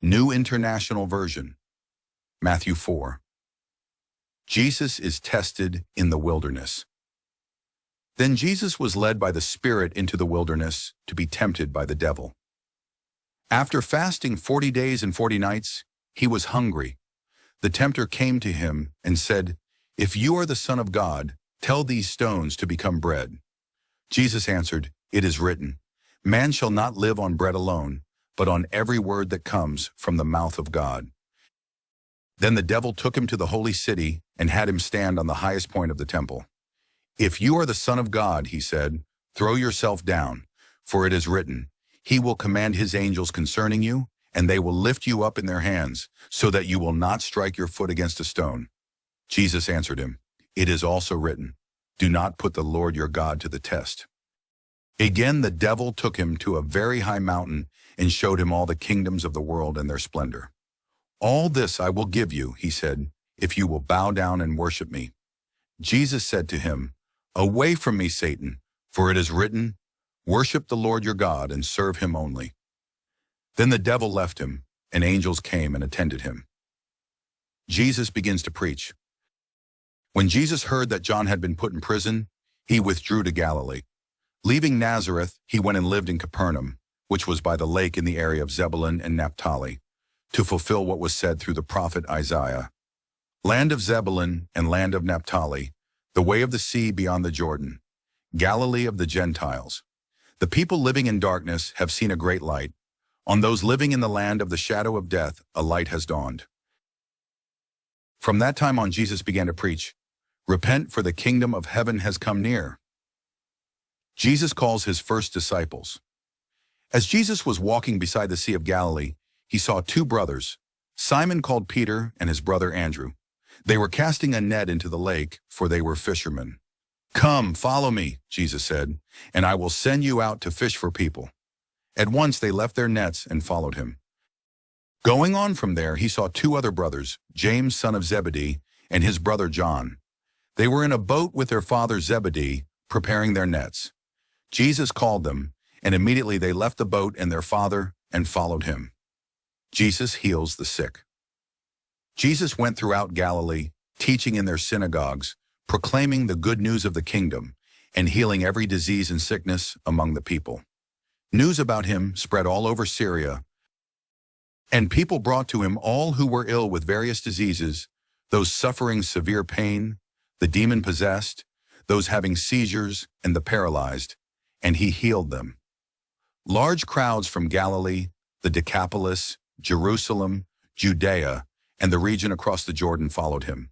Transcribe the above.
New International Version, Matthew 4. Jesus is tested in the wilderness. Then Jesus was led by the Spirit into the wilderness to be tempted by the devil. After fasting 40 days and 40 nights, he was hungry. The tempter came to him and said, "If you are the Son of God, tell these stones to become bread." Jesus answered, "It is written, 'Man shall not live on bread alone, but on every word that comes from the mouth of God.'" Then the devil took him to the holy city and had him stand on the highest point of the temple. "If you are the Son of God," he said, "throw yourself down, for it is written, 'He will command his angels concerning you, and they will lift you up in their hands, so that you will not strike your foot against a stone.'" Jesus answered him, "It is also written, 'Do not put the Lord your God to the test.'" Again the devil took him to a very high mountain and showed him all the kingdoms of the world and their splendor. "All this I will give you," he said, "if you will bow down and worship me." Jesus said to him, "Away from me, Satan, for it is written, 'Worship the Lord your God and serve him only.'" Then the devil left him, and angels came and attended him. Jesus begins to preach. When Jesus heard that John had been put in prison, he withdrew to Galilee. Leaving Nazareth, he went and lived in Capernaum, which was by the lake in the area of Zebulun and Naphtali, to fulfill what was said through the prophet Isaiah. "Land of Zebulun and land of Naphtali, the way of the sea beyond the Jordan, Galilee of the Gentiles. The people living in darkness have seen a great light. On those living in the land of the shadow of death, a light has dawned." From that time on, Jesus began to preach, "Repent, for the kingdom of heaven has come near." Jesus calls his first disciples. As Jesus was walking beside the Sea of Galilee, he saw two brothers, Simon called Peter and his brother Andrew. They were casting a net into the lake, for they were fishermen. "Come, follow me," Jesus said, "and I will send you out to fish for people." At once they left their nets and followed him. Going on from there, he saw two other brothers, James son of Zebedee and his brother John. They were in a boat with their father Zebedee, preparing their nets. Jesus called them, and immediately they left the boat and their father and followed him. Jesus heals the sick. Jesus went throughout Galilee, teaching in their synagogues, proclaiming the good news of the kingdom, and healing every disease and sickness among the people. News about him spread all over Syria, and people brought to him all who were ill with various diseases, those suffering severe pain, the demon-possessed, those having seizures, and the paralyzed, and he healed them. Large crowds from Galilee, the Decapolis, Jerusalem, Judea, and the region across the Jordan followed him.